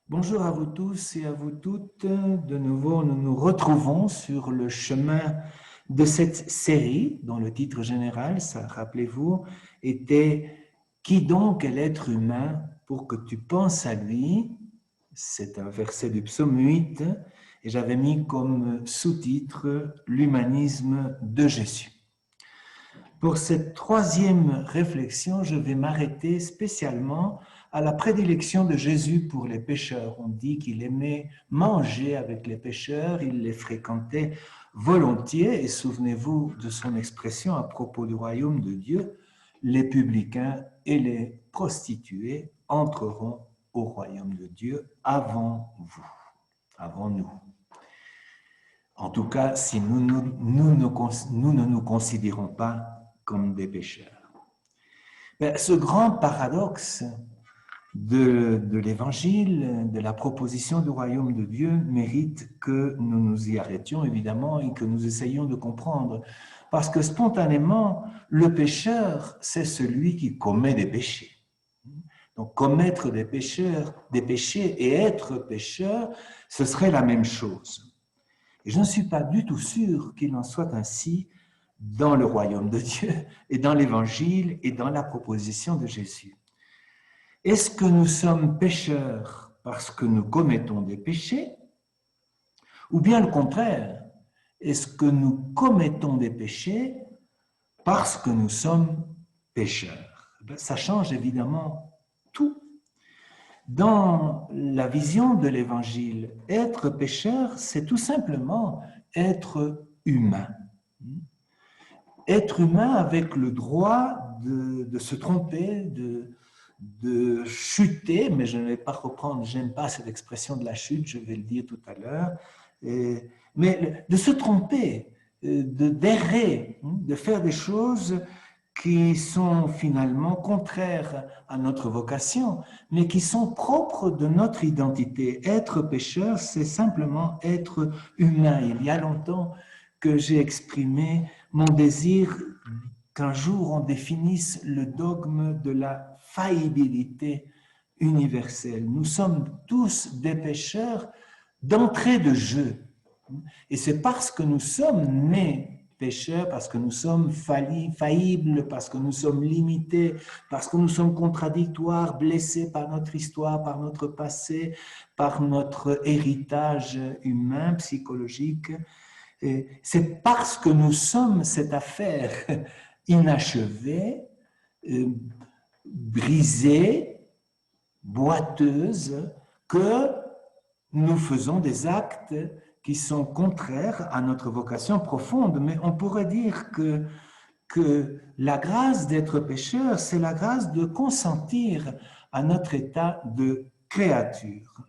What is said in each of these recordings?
Bonjour à vous tous et à vous toutes. De nouveau, nous nous retrouvons sur le chemin de cette série dont le titre général, ça, rappelez-vous, était « Qui donc est l'être humain pour que tu penses à lui ?» C'est un verset du psaume 8 et j'avais mis comme sous-titre « L'humanisme de Jésus ». Pour cette troisième réflexion, je vais m'arrêter spécialement à la prédilection de Jésus pour les pécheurs. On dit qu'il aimait manger avec les pécheurs, il les fréquentait volontiers, et souvenez-vous de son expression à propos du royaume de Dieu, les publicains et les prostituées entreront au royaume de Dieu avant vous, avant nous. En tout cas, si nous ne nous considérons pas comme des pécheurs. Mais ce grand paradoxe de l'Évangile, de la proposition du royaume de Dieu, mérite que nous nous y arrêtions, évidemment, et que nous essayions de comprendre. Parce que spontanément, le pécheur, c'est celui qui commet des péchés. Donc, commettre des péchés et être pécheur, ce serait la même chose. Et je ne suis pas du tout sûr qu'il en soit ainsi dans le royaume de Dieu et dans l'Évangile et dans la proposition de Jésus. Est-ce que nous sommes pécheurs parce que nous commettons des péchés? Ou bien le contraire, est-ce que nous commettons des péchés parce que nous sommes pécheurs? Ça change évidemment tout. Dans la vision de l'Évangile, être pécheur, c'est tout simplement être humain. Être humain avec le droit de se tromper, de chuter, mais je ne vais pas reprendre, j'aime pas cette expression de la chute, je vais le dire tout à l'heure, mais de se tromper, d'errer, de faire des choses qui sont finalement contraires à notre vocation, mais qui sont propres de notre identité. Être pécheur, c'est simplement être humain. Il y a longtemps que j'ai exprimé mon désir qu'un jour on définisse le dogme de la faillibilité universelle. Nous sommes tous des pécheurs d'entrée de jeu. Et c'est parce que nous sommes nés pécheurs, parce que nous sommes faillibles, parce que nous sommes limités, parce que nous sommes contradictoires, blessés par notre histoire, par notre passé, par notre héritage humain, psychologique. Et c'est parce que nous sommes cette affaire inachevée, brisée, boiteuse, que nous faisons des actes qui sont contraires à notre vocation profonde. Mais on pourrait dire que la grâce d'être pécheur, c'est la grâce de consentir à notre état de créature.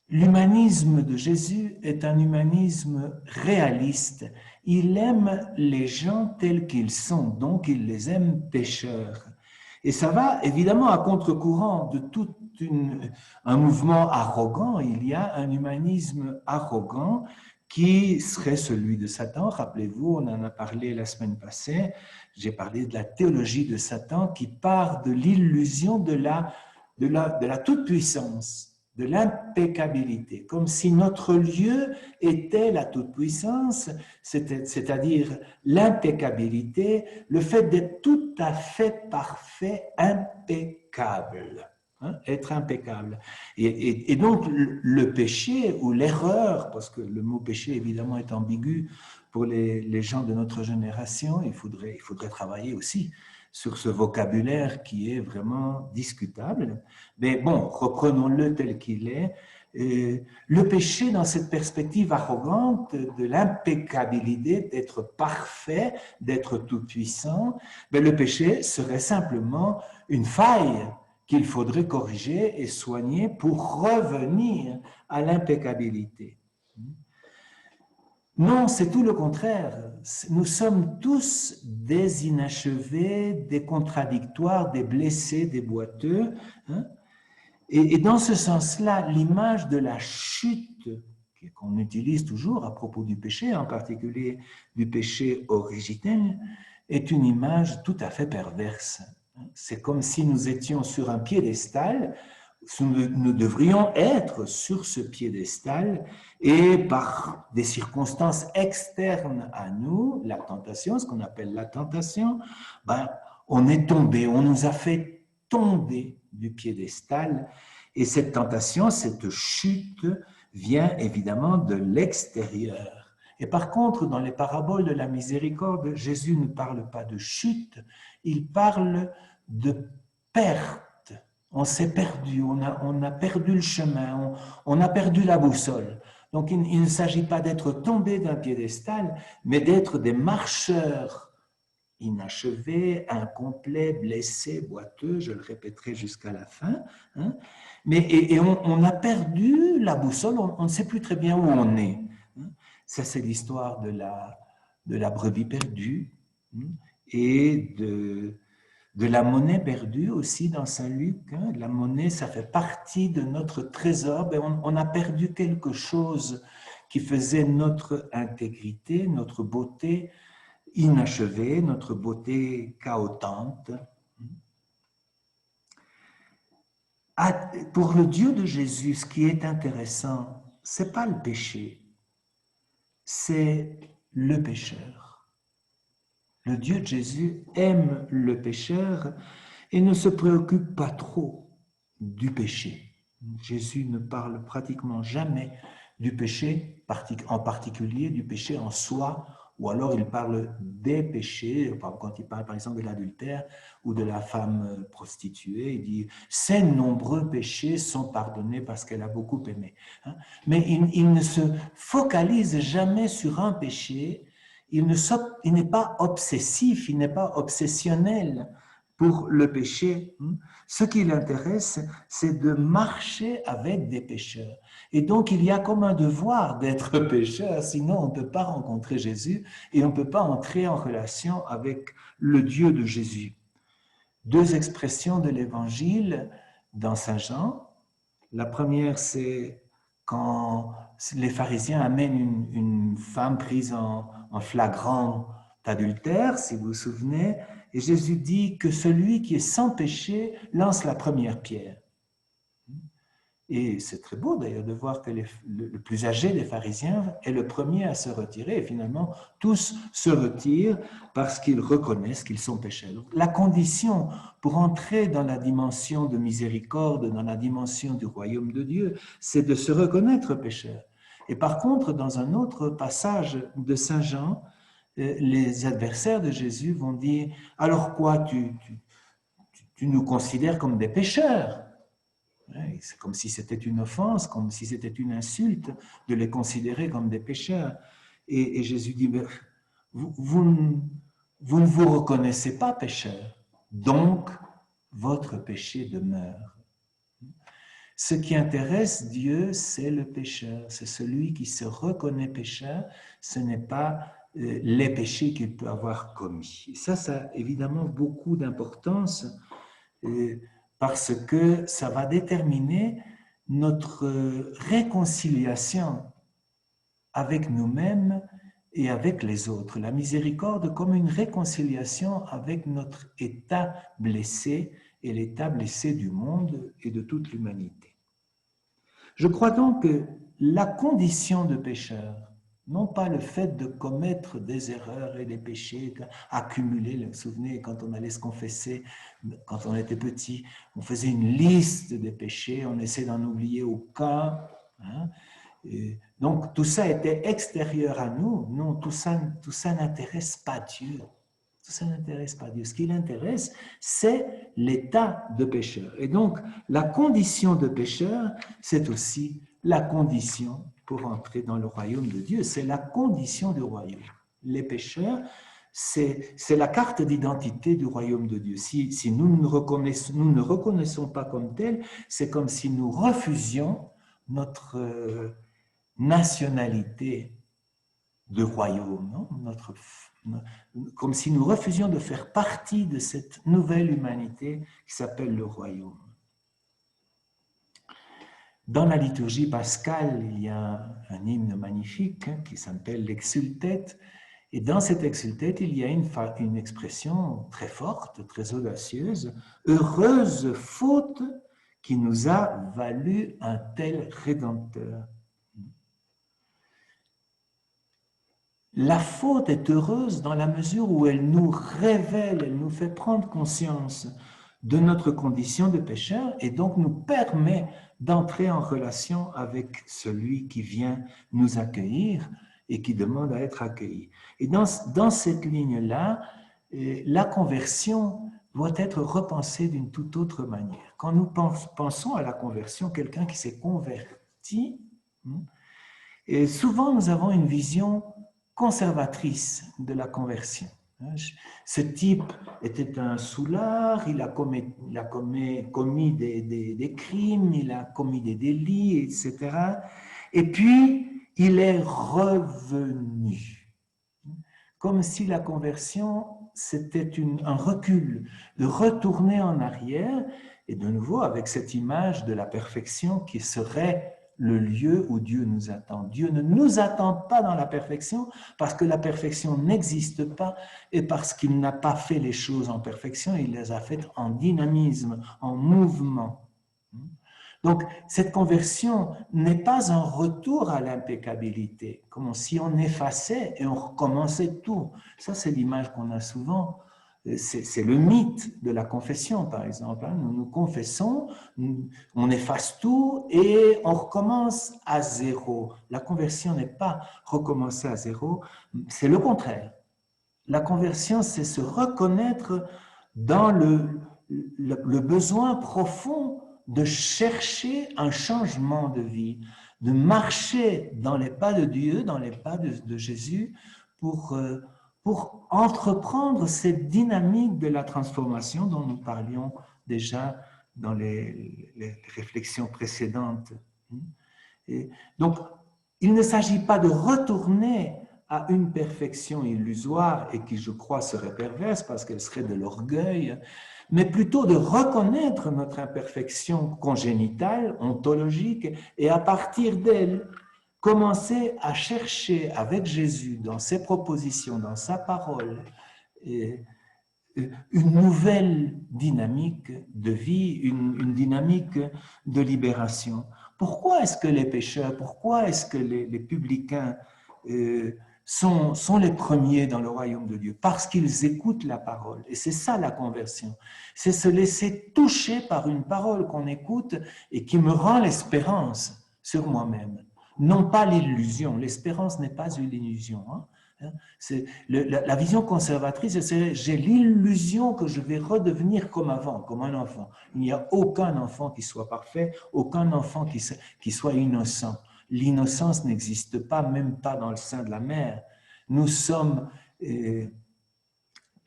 L'humanisme de Jésus est un humanisme réaliste. Il aime les gens tels qu'ils sont, donc il les aime pécheurs. Et ça va évidemment à contre-courant de tout un mouvement arrogant. Il y a un humanisme arrogant qui serait celui de Satan. Rappelez-vous, on en a parlé la semaine passée. J'ai parlé de la théologie de Satan qui part de l'illusion de la toute-puissance, de l'impeccabilité, comme si notre lieu était la toute-puissance, c'est-à-dire l'impeccabilité, le fait d'être tout à fait parfait, impeccable. Être impeccable. Et donc, le péché ou l'erreur, parce que le mot péché, évidemment, est ambigu pour les gens de notre génération, il faudrait travailler aussi sur ce vocabulaire qui est vraiment discutable. Mais bon, reprenons-le tel qu'il est. Le péché, dans cette perspective arrogante de l'impeccabilité, d'être parfait, d'être tout-puissant, ben le péché serait simplement une faille qu'il faudrait corriger et soigner pour revenir à l'impeccabilité. Non, c'est tout le contraire. Nous sommes tous des inachevés, des contradictoires, des blessés, des boiteux. Et dans ce sens-là, l'image de la chute qu'on utilise toujours à propos du péché, en particulier du péché originel, est une image tout à fait perverse. C'est comme si nous étions sur un piédestal nous devrions être sur ce piédestal et par des circonstances externes à nous, la tentation, ce qu'on appelle la tentation, ben, on est tombé, on nous a fait tomber du piédestal et cette tentation, cette chute vient évidemment de l'extérieur. Et par contre, dans les paraboles de la miséricorde, Jésus ne parle pas de chute, il parle de perte. On s'est perdu, on a perdu le chemin, on a perdu la boussole. Donc il ne s'agit pas d'être tombé d'un piédestal, mais d'être des marcheurs inachevés, incomplets, blessés, boiteux, je le répéterai jusqu'à la fin. Hein. Mais on a perdu la boussole, on ne sait plus très bien où on est. Hein. Ça, c'est l'histoire de la brebis perdue et de la monnaie perdue aussi dans Saint-Luc. Hein. La monnaie, ça fait partie de notre trésor. Ben, on a perdu quelque chose qui faisait notre intégrité, notre beauté inachevée, notre beauté chaotante. Pour le Dieu de Jésus, ce qui est intéressant, ce n'est pas le péché, c'est le pécheur. Le Dieu de Jésus aime le pécheur et ne se préoccupe pas trop du péché. Jésus ne parle pratiquement jamais du péché, en particulier du péché en soi, ou alors il parle des péchés, quand il parle par exemple de l'adultère ou de la femme prostituée, il dit « ces nombreux péchés sont pardonnés parce qu'elle a beaucoup aimé ». Mais il ne se focalise jamais sur un péché, il n'est pas obsessif, il n'est pas obsessionnel pour le péché. Ce qui l'intéresse, c'est de marcher avec des pécheurs. Et donc, il y a comme un devoir d'être pécheur, sinon on ne peut pas rencontrer Jésus et on ne peut pas entrer en relation avec le Dieu de Jésus. Deux expressions de l'Évangile dans Saint Jean. La première, c'est quand les pharisiens amènent une femme prise en flagrant adultère, si vous vous souvenez, et Jésus dit que celui qui est sans péché lance la première pierre. Et c'est très beau d'ailleurs de voir que le plus âgé des pharisiens est le premier à se retirer. Et finalement, tous se retirent parce qu'ils reconnaissent qu'ils sont pécheurs. Donc, la condition pour entrer dans la dimension de miséricorde, dans la dimension du royaume de Dieu, c'est de se reconnaître pécheur. Et par contre, dans un autre passage de Saint Jean, les adversaires de Jésus vont dire « Alors quoi, tu nous considères comme des pécheurs ?» C'est comme si c'était une offense, comme si c'était une insulte de les considérer comme des pécheurs. Et Jésus dit, vous ne vous reconnaissez pas pécheurs, donc votre péché demeure. Ce qui intéresse Dieu, c'est le pécheur, c'est celui qui se reconnaît pécheur, ce n'est pas les péchés qu'il peut avoir commis. Et ça a évidemment beaucoup d'importance. Parce que ça va déterminer notre réconciliation avec nous-mêmes et avec les autres. La miséricorde comme une réconciliation avec notre état blessé et l'état blessé du monde et de toute l'humanité. Je crois donc que la condition de pécheur, non pas le fait de commettre des erreurs et des péchés accumulés. Vous vous souvenez, quand on allait se confesser, quand on était petit, on faisait une liste des péchés, on essayait d'en oublier aucun. Hein, donc tout ça était extérieur à nous. Non, tout ça n'intéresse pas Dieu. Tout ça n'intéresse pas Dieu. Ce qui l'intéresse, c'est l'état de pécheur. Et donc, la condition de pécheur, c'est aussi la condition pour entrer dans le royaume de Dieu. C'est la condition du royaume. Les pécheurs, c'est la carte d'identité du royaume de Dieu. Si nous ne reconnaissons pas comme tel, c'est comme si nous refusions notre nationalité de royaume, non? Comme si nous refusions de faire partie de cette nouvelle humanité qui s'appelle le royaume. Dans la liturgie pascale, il y a un hymne magnifique qui s'appelle l'Exsultet. Et dans cet Exsultet, il y a une expression très forte, très audacieuse. « Heureuse faute qui nous a valu un tel Rédempteur. La faute est heureuse dans la mesure où elle nous révèle, elle nous fait prendre conscience de notre condition de pécheur et donc nous permet d'entrer en relation avec celui qui vient nous accueillir et qui demande à être accueilli. Et dans cette ligne-là, la conversion doit être repensée d'une toute autre manière. Quand nous pensons à la conversion, quelqu'un qui s'est converti, et souvent nous avons une vision conservatrice de la conversion. Ce type était un soulard, il a commis des crimes, il a commis des délits, etc. Et puis, il est revenu. Comme si la conversion, c'était un recul, de retourner en arrière, et de nouveau avec cette image de la perfection qui serait le lieu où Dieu nous attend. Dieu ne nous attend pas dans la perfection parce que la perfection n'existe pas et parce qu'il n'a pas fait les choses en perfection, il les a faites en dynamisme, en mouvement. Donc, cette conversion n'est pas un retour à l'impeccabilité, comme si on effaçait et on recommençait tout. Ça, c'est l'image qu'on a souvent. C'est le mythe de la confession, par exemple. Nous nous confessons, on efface tout et on recommence à zéro. La conversion n'est pas recommencer à zéro, c'est le contraire. La conversion, c'est se reconnaître dans le besoin profond de chercher un changement de vie, de marcher dans les pas de Dieu, dans les pas de Jésus, pour entreprendre cette dynamique de la transformation dont nous parlions déjà dans les réflexions précédentes. Et donc, il ne s'agit pas de retourner à une perfection illusoire et qui, je crois, serait perverse parce qu'elle serait de l'orgueil, mais plutôt de reconnaître notre imperfection congénitale, ontologique, et à partir d'elle, commencer à chercher avec Jésus, dans ses propositions, dans sa parole, une nouvelle dynamique de vie, une dynamique de libération. Pourquoi est-ce que les pécheurs, pourquoi est-ce que les publicains sont les premiers dans le royaume de Dieu? Parce qu'ils écoutent la parole. Et c'est ça la conversion. C'est se laisser toucher par une parole qu'on écoute et qui me rend l'espérance sur moi-même. Non pas l'illusion. L'espérance n'est pas une illusion. La vision conservatrice, c'est j'ai l'illusion que je vais redevenir comme avant, comme un enfant. Il n'y a aucun enfant qui soit parfait, aucun enfant qui soit innocent. L'innocence n'existe pas, même pas dans le sein de la mère. Nous sommes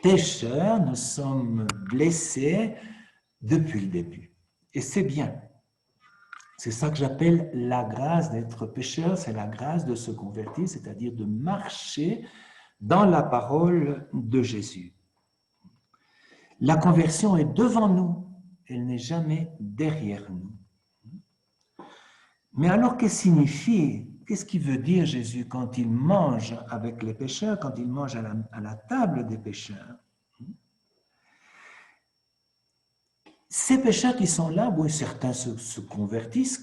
pécheurs, nous sommes blessés depuis le début. Et c'est bien. C'est ça que j'appelle la grâce d'être pécheur, c'est la grâce de se convertir, c'est-à-dire de marcher dans la parole de Jésus. La conversion est devant nous, elle n'est jamais derrière nous. Mais alors, qu'est-ce qu'il veut dire Jésus quand il mange avec les pécheurs, quand il mange à la table des pécheurs? Ces pécheurs qui sont là, oui, certains se convertissent,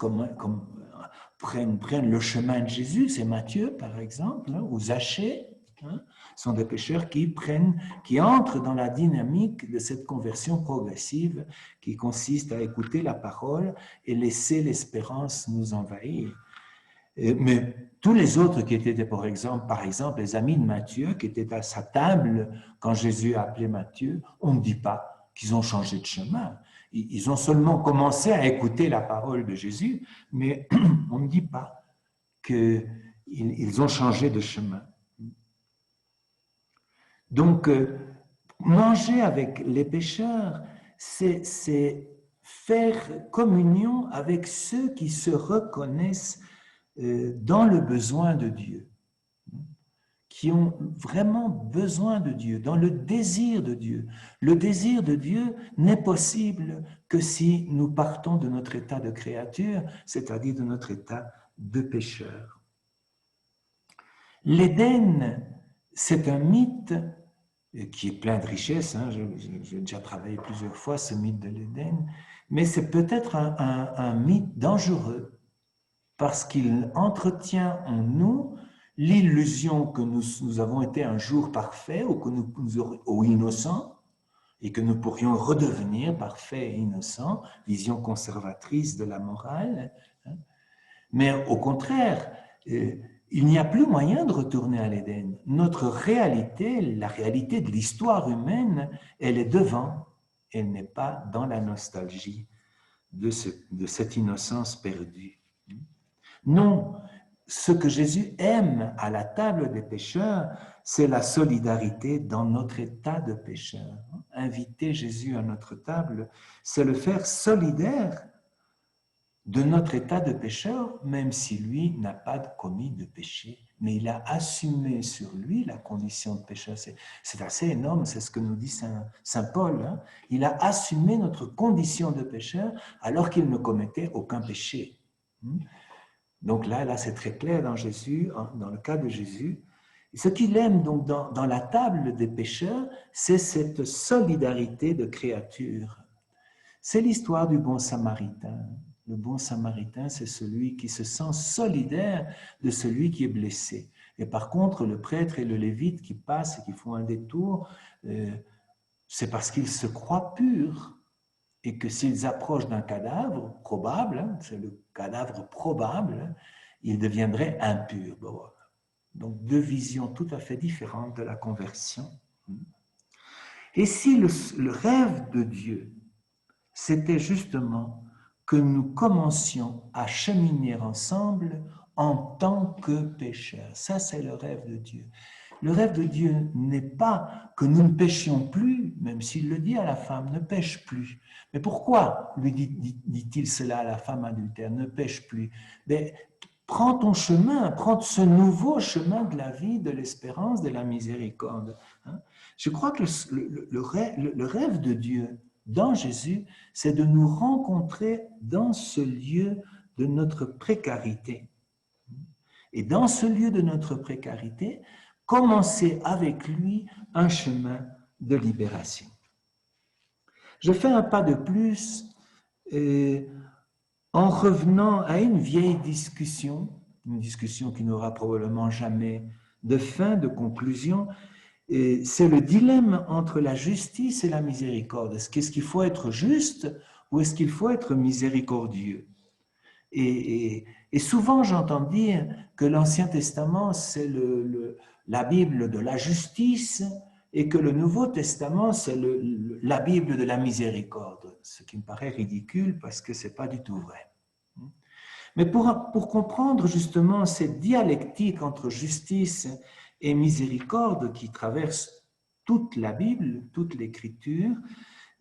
prennent le chemin de Jésus, c'est Matthieu par exemple, ou Zachée, sont des pécheurs qui entrent dans la dynamique de cette conversion progressive qui consiste à écouter la parole et laisser l'espérance nous envahir. Mais tous les autres qui étaient, par exemple, les amis de Matthieu, qui étaient à sa table quand Jésus a appelé Matthieu, on ne dit pas qu'ils ont changé de chemin. Ils ont seulement commencé à écouter la parole de Jésus, mais on ne dit pas qu'ils ont changé de chemin. Donc, manger avec les pécheurs, c'est faire communion avec ceux qui se reconnaissent dans le besoin de Dieu, qui ont vraiment besoin de Dieu, dans le désir de Dieu. Le désir de Dieu n'est possible que si nous partons de notre état de créature, c'est-à-dire de notre état de pécheur. L'Éden, c'est un mythe qui est plein de richesses. J'ai déjà travaillé plusieurs fois ce mythe de l'Éden. Mais c'est peut-être un mythe dangereux parce qu'il entretient en nous l'illusion que nous avons été un jour parfaits ou innocents, et que nous pourrions redevenir parfaits et innocents, vision conservatrice de la morale. Mais au contraire, il n'y a plus moyen de retourner à l'Éden. Notre réalité, la réalité de l'histoire humaine, elle est devant, elle n'est pas dans la nostalgie de cette innocence perdue. Non, ce que Jésus aime à la table des pécheurs, c'est la solidarité dans notre état de pécheur. Inviter Jésus à notre table, c'est le faire solidaire de notre état de pécheur, même si lui n'a pas commis de péché. Mais il a assumé sur lui la condition de pécheur. C'est assez énorme, c'est ce que nous dit Saint Paul. Hein. Il a assumé notre condition de pécheur alors qu'il ne commettait aucun péché. Donc là c'est très clair dans Jésus, dans le cas de Jésus. Et ce qu'il aime donc dans la table des pécheurs, c'est cette solidarité de créatures. C'est l'histoire du bon samaritain. Le bon samaritain, c'est celui qui se sent solidaire de celui qui est blessé. Et par contre, le prêtre et le lévite qui passent et qui font un détour, c'est parce qu'ils se croient purs et que s'ils approchent d'un cadavre probable, c'est le cadavre probable, ils deviendraient impurs. Donc deux visions tout à fait différentes de la conversion. Et si le rêve de Dieu, c'était justement que nous commencions à cheminer ensemble en tant que pécheurs. Ça, c'est le rêve de Dieu. Le rêve de Dieu n'est pas que nous ne péchions plus, même s'il le dit à la femme, ne pêche plus. Mais pourquoi lui dit-il cela à la femme adultère, ne pêche plus? Mais prends ton chemin, prends ce nouveau chemin de la vie, de l'espérance, de la miséricorde. Je crois que le rêve de Dieu dans Jésus, c'est de nous rencontrer dans ce lieu de notre précarité. Et dans ce lieu de notre précarité, commencer avec lui un chemin de libération. Je fais un pas de plus en revenant à une vieille discussion, une discussion qui n'aura probablement jamais de fin, de conclusion. C'est le dilemme entre la justice et la miséricorde. Est-ce qu'il faut être juste ou est-ce qu'il faut être miséricordieux? Et souvent, j'entends dire que l'Ancien Testament, c'est la Bible de la justice et que le Nouveau Testament, c'est la Bible de la miséricorde, ce qui me paraît ridicule parce que ce n'est pas du tout vrai. Mais pour comprendre justement cette dialectique entre justice et miséricorde qui traverse toute la Bible, toute l'Écriture,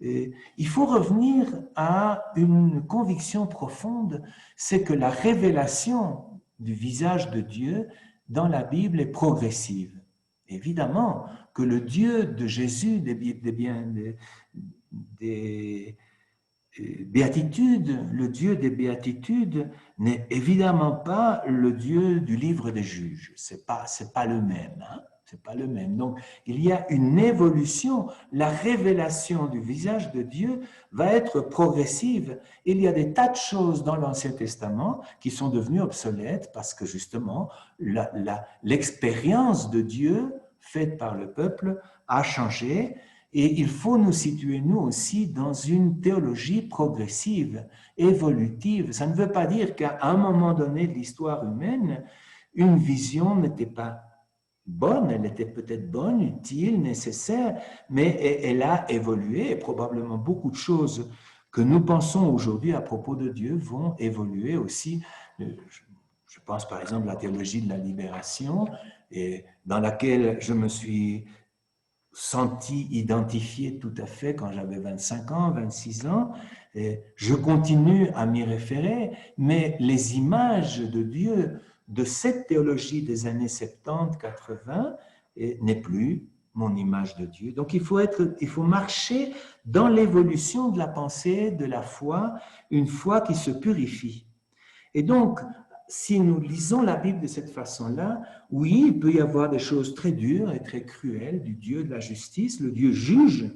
il faut revenir à une conviction profonde, c'est que la révélation du visage de Dieu dans la Bible est progressive. Évidemment que le Dieu de Jésus, des béatitudes, le Dieu des béatitudes n'est évidemment pas le Dieu du livre des juges. C'est pas le même. Hein? C'est pas le même. Donc, il y a une évolution. La révélation du visage de Dieu va être progressive. Il y a des tas de choses dans l'Ancien Testament qui sont devenues obsolètes parce que justement, l'expérience de Dieu faite par le peuple a changé. Et il faut nous situer, nous aussi, dans une théologie progressive, évolutive. Ça ne veut pas dire qu'à un moment donné de l'histoire humaine, une vision n'était pas bonne, elle était peut-être bonne, utile, nécessaire, mais elle a évolué et probablement beaucoup de choses que nous pensons aujourd'hui à propos de Dieu vont évoluer aussi. Je pense par exemple à la théologie de la libération, et dans laquelle je me suis senti identifié tout à fait quand j'avais 25 ans, 26 ans. Et je continue à m'y référer, mais les images de Dieu de cette théologie des années 70, 80 n'est plus mon image de Dieu. Donc il faut marcher dans l'évolution de la pensée, de la foi, une foi qui se purifie. Et donc, si nous lisons la Bible de cette façon-là, oui, il peut y avoir des choses très dures et très cruelles du Dieu de la justice, le Dieu juge,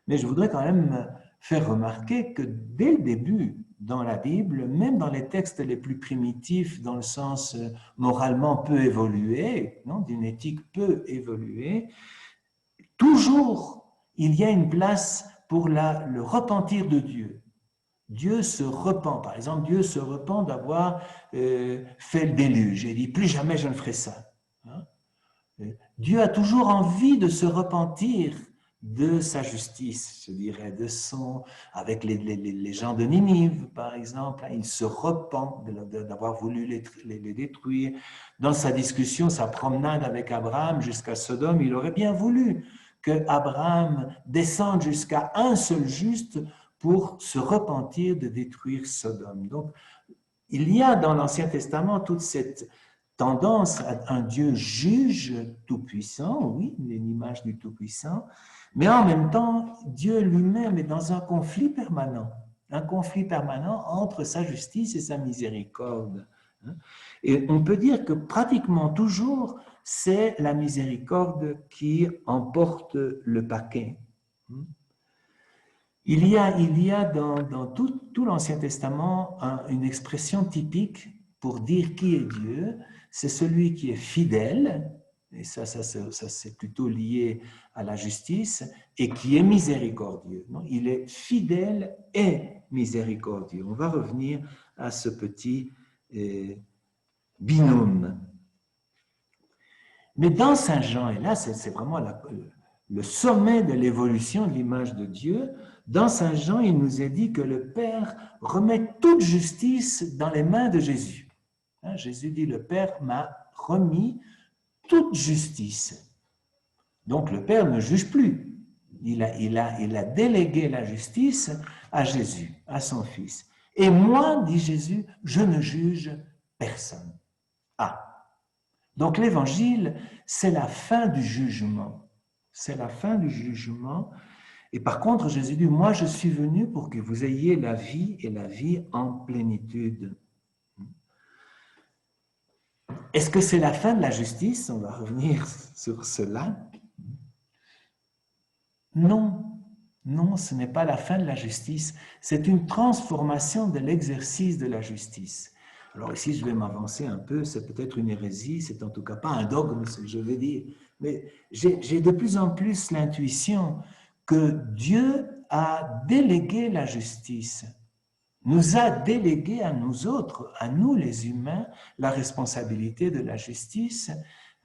mais je voudrais quand même faire remarquer que dès le début, dans la Bible, même dans les textes les plus primitifs, dans le sens moralement peu évolué, non, d'une éthique peu évoluée, toujours il y a une place pour le repentir de Dieu. Dieu se repent. Par exemple, Dieu se repent d'avoir fait le déluge et dit plus jamais je ne ferai ça. Hein? Dieu a toujours envie de se repentir de sa justice, je dirais, avec les gens de Ninive, par exemple. Il se repent d'avoir voulu les détruire. Dans sa discussion, sa promenade avec Abraham jusqu'à Sodome, il aurait bien voulu que Abraham descende jusqu'à un seul juste pour se repentir de détruire Sodome. Donc, il y a dans l'Ancien Testament toute cette tendance à un Dieu juge tout-puissant, oui, une image du tout-puissant, mais en même temps, Dieu lui-même est dans un conflit permanent entre sa justice et sa miséricorde. Et on peut dire que pratiquement toujours, c'est la miséricorde qui emporte le paquet. Il y a dans tout l'Ancien Testament une expression typique pour dire qui est Dieu. C'est celui qui est fidèle, et ça c'est plutôt lié à la justice, et qui est miséricordieux. Non, il est fidèle et miséricordieux. On va revenir à ce petit binôme. Mais dans Saint Jean, et là c'est vraiment le sommet de l'évolution de l'image de Dieu, dans Saint Jean, il nous est dit que le Père remet toute justice dans les mains de Jésus. Jésus dit, le Père m'a remis toute justice. Donc le Père ne juge plus. Il a délégué la justice à Jésus, à son Fils. Et moi, dit Jésus, je ne juge personne. Ah, donc l'évangile, c'est la fin du jugement. C'est la fin du jugement. Et par contre, Jésus dit, moi je suis venu pour que vous ayez la vie et la vie en plénitude. Est-ce que c'est la fin de la justice? On va revenir sur cela. Non, non, ce n'est pas la fin de la justice. C'est une transformation de l'exercice de la justice. Alors ici, je vais m'avancer un peu, c'est peut-être une hérésie, c'est en tout cas pas un dogme, ce que je vais dire. Mais j'ai de plus en plus l'intuition que Dieu a délégué la justice, nous a délégué à nous autres, à nous les humains, la responsabilité de la justice,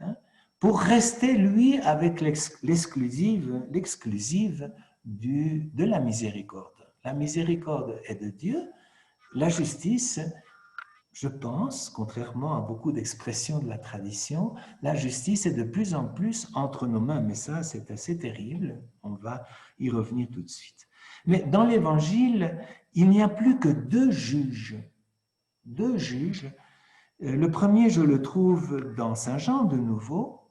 hein, pour rester, lui, avec l'exclusive de la miséricorde. La miséricorde est de Dieu, la justice, je pense, contrairement à beaucoup d'expressions de la tradition, la justice est de plus en plus entre nos mains, mais ça, c'est assez terrible, on va y revenir tout de suite. Mais dans l'Évangile, il n'y a plus que deux juges. Deux juges. Le premier, je le trouve dans Saint Jean de nouveau,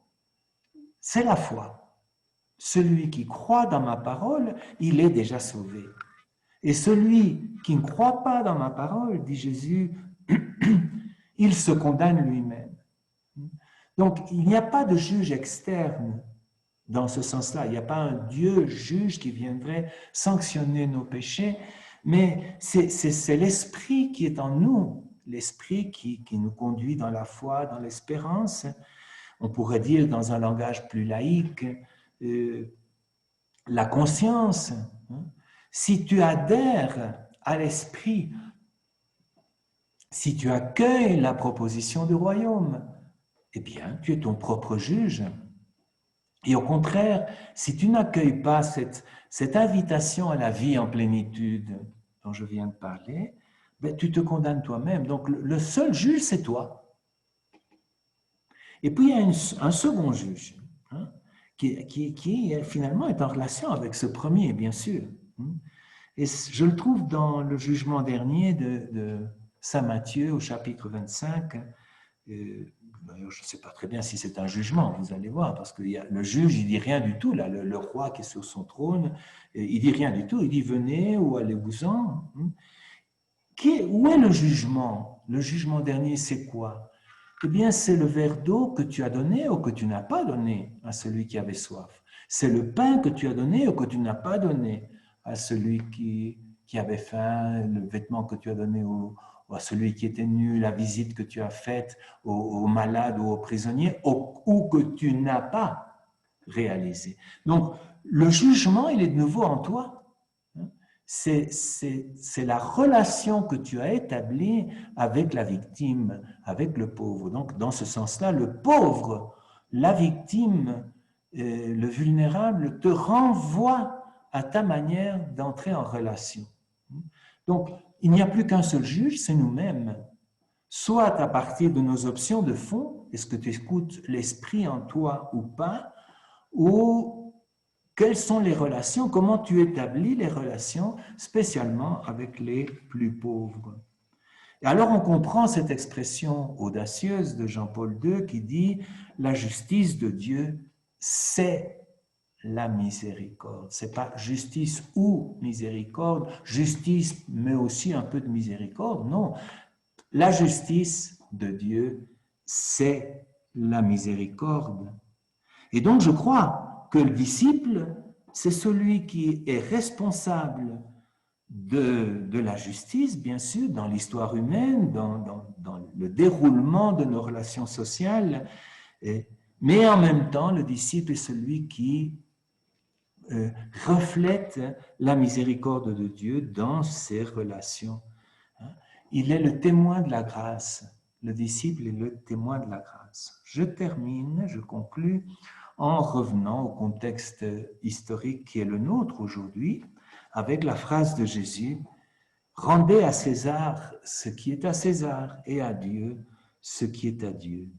c'est la foi. Celui qui croit dans ma parole, il est déjà sauvé. Et celui qui ne croit pas dans ma parole, dit Jésus, il se condamne lui-même. Donc, il n'y a pas de juge externe dans ce sens-là. Il n'y a pas un Dieu juge qui viendrait sanctionner nos péchés, mais c'est l'Esprit qui est en nous, l'Esprit qui nous conduit dans la foi, dans l'espérance. On pourrait dire dans un langage plus laïque, la conscience. Si tu adhères à l'Esprit, si tu accueilles la proposition du royaume, eh bien, tu es ton propre juge. Et au contraire, si tu n'accueilles pas cette invitation à la vie en plénitude dont je viens de parler, ben, tu te condamnes toi-même. Donc, le seul juge, c'est toi. Et puis, il y a un second juge, hein, qui finalement est en relation avec ce premier, bien sûr. Et je le trouve dans le jugement dernier de Saint Matthieu au chapitre 25. D'ailleurs, je ne sais pas très bien si c'est un jugement, vous allez voir, parce que le juge, il ne dit rien du tout, là, le roi qui est sur son trône, il ne dit rien du tout, il dit venez ou allez-vous-en. Où est le jugement? Le jugement dernier, c'est quoi? Eh bien, c'est le verre d'eau que tu as donné ou que tu n'as pas donné à celui qui avait soif. C'est le pain que tu as donné ou que tu n'as pas donné à celui qui avait faim, le vêtement que tu as donné ou à celui qui était nu, la visite que tu as faite aux malades ou aux prisonniers, ou que tu n'as pas réalisé. Donc, le jugement, il est de nouveau en toi. C'est la relation que tu as établie avec la victime, avec le pauvre. Donc, dans ce sens-là, le pauvre, la victime, le vulnérable te renvoie à ta manière d'entrer en relation. Donc, il n'y a plus qu'un seul juge, c'est nous-mêmes. Soit à partir de nos options de fond, est-ce que tu écoutes l'esprit en toi ou pas, ou quelles sont les relations, comment tu établis les relations, spécialement avec les plus pauvres. Et alors on comprend cette expression audacieuse de Jean-Paul II qui dit « La justice de Dieu, c'est la miséricorde. » Ce n'est pas justice ou miséricorde, justice mais aussi un peu de miséricorde, non. La justice de Dieu, c'est la miséricorde. Et donc je crois que le disciple, c'est celui qui est responsable de la justice, bien sûr, dans l'histoire humaine, dans le déroulement de nos relations sociales, mais en même temps, le disciple est celui qui reflète la miséricorde de Dieu dans ses relations. Il est le témoin de la grâce. Le disciple est le témoin de la grâce. Je termine, je conclus en revenant au contexte historique qui est le nôtre aujourd'hui, avec la phrase de Jésus « Rendez à César ce qui est à César et à Dieu ce qui est à Dieu ».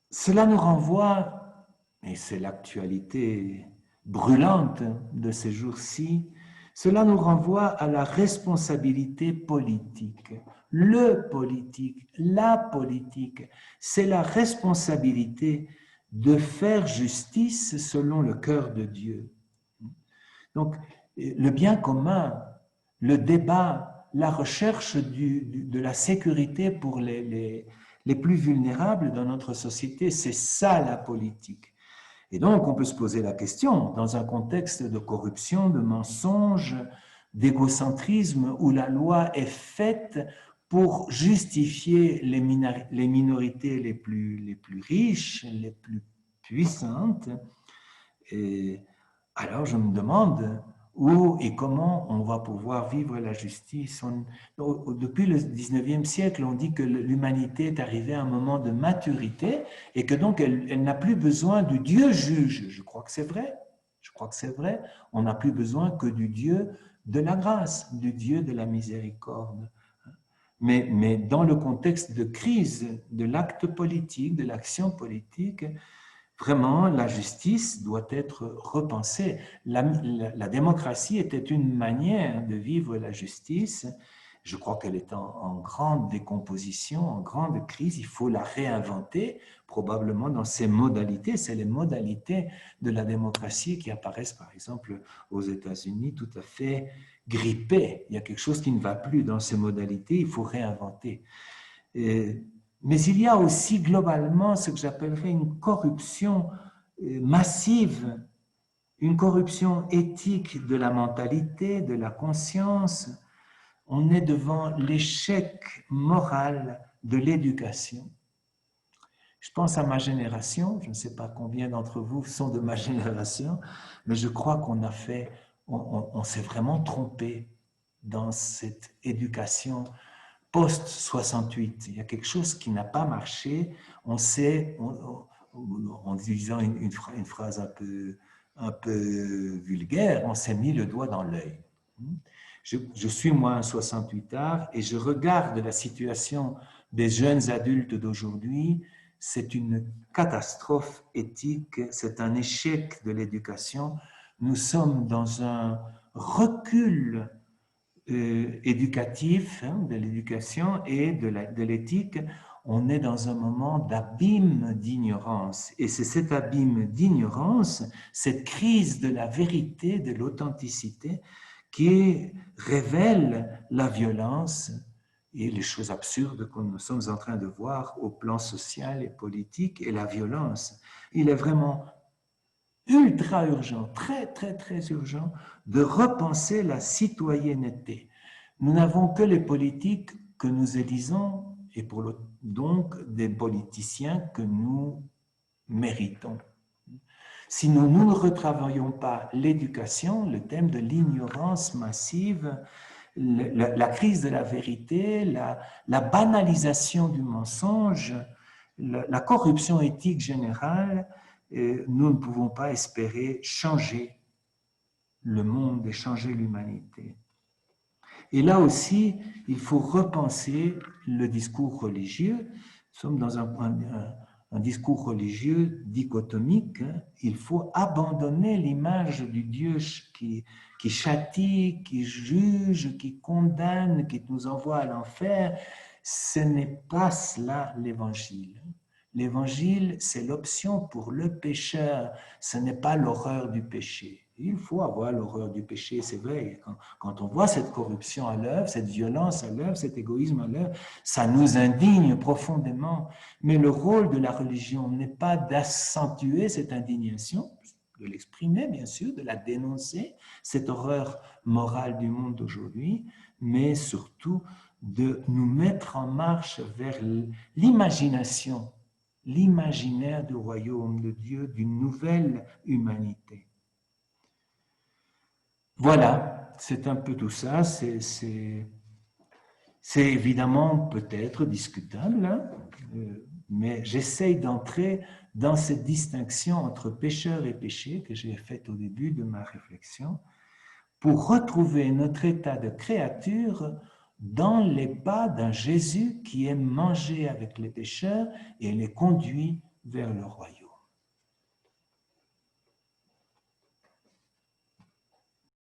Cela nous renvoie, et c'est l'actualité brûlante de ces jours-ci, cela nous renvoie à la responsabilité politique. Le politique, la politique, c'est la responsabilité de faire justice selon le cœur de Dieu. Donc, le bien commun, le débat, la recherche de la sécurité pour les plus vulnérables dans notre société, c'est ça la politique. Et donc, on peut se poser la question, dans un contexte de corruption, de mensonge, d'égocentrisme, où la loi est faite pour justifier les minorités les plus riches, les plus puissantes. Et alors, je me demande où et comment on va pouvoir vivre la justice. Depuis le 19e siècle, on dit que l'humanité est arrivée à un moment de maturité et que donc elle n'a plus besoin du Dieu juge. Je crois que c'est vrai. Je crois que c'est vrai. On n'a plus besoin que du Dieu de la grâce, du Dieu de la miséricorde. Mais dans le contexte de crise de l'acte politique, de l'action politique, vraiment, la justice doit être repensée. La démocratie était une manière de vivre la justice. Je crois qu'elle est en grande décomposition, en grande crise. Il faut la réinventer, probablement dans ses modalités. C'est les modalités de la démocratie qui apparaissent, par exemple, aux États-Unis, tout à fait grippées. Il y a quelque chose qui ne va plus dans ces modalités. Il faut réinventer. Mais il y a aussi globalement ce que j'appellerais une corruption massive, une corruption éthique de la mentalité, de la conscience. On est devant l'échec moral de l'éducation. Je pense à ma génération, je ne sais pas combien d'entre vous sont de ma génération, mais je crois on s'est vraiment trompé dans cette éducation post-68, il y a quelque chose qui n'a pas marché. On sait, en disant une phrase un peu vulgaire, on s'est mis le doigt dans l'œil. Je suis moi un 68ard et je regarde la situation des jeunes adultes d'aujourd'hui. C'est une catastrophe éthique, c'est un échec de l'éducation. Nous sommes dans un recul éducatif, de l'éducation et de l'éthique, on est dans un moment d'abîme d'ignorance. Et c'est cet abîme d'ignorance, cette crise de la vérité, de l'authenticité, qui révèle la violence et les choses absurdes que nous sommes en train de voir au plan social et politique et la violence. Il est vraiment ultra urgent, très, très, très urgent, de repenser la citoyenneté. Nous n'avons que les politiques que nous élisons et donc des politiciens que nous méritons. Si nous ne retravaillons pas l'éducation, le thème de l'ignorance massive, la crise de la vérité, la banalisation du mensonge, la corruption éthique générale, nous ne pouvons pas espérer changer le monde et changer l'humanité. Et là aussi, il faut repenser le discours religieux. Nous sommes dans un discours religieux dichotomique. Il faut abandonner l'image du Dieu qui châtie, qui juge, qui condamne, qui nous envoie à l'enfer. Ce n'est pas cela l'évangile. L'évangile, c'est l'option pour le pécheur, ce n'est pas l'horreur du péché. Il faut avoir l'horreur du péché, c'est vrai. Quand on voit cette corruption à l'œuvre, cette violence à l'œuvre, cet égoïsme à l'œuvre, ça nous indigne profondément. Mais le rôle de la religion n'est pas d'accentuer cette indignation, de l'exprimer bien sûr, de la dénoncer, cette horreur morale du monde d'aujourd'hui, mais surtout de nous mettre en marche vers l'imagination, l'imaginaire du royaume de Dieu, d'une nouvelle humanité. Voilà, c'est un peu tout ça. C'est évidemment peut-être discutable, hein, mais j'essaye d'entrer dans cette distinction entre pécheur et péché que j'ai faite au début de ma réflexion pour retrouver notre état de créature dans les pas d'un Jésus qui aime manger avec les pécheurs et les conduit vers le royaume.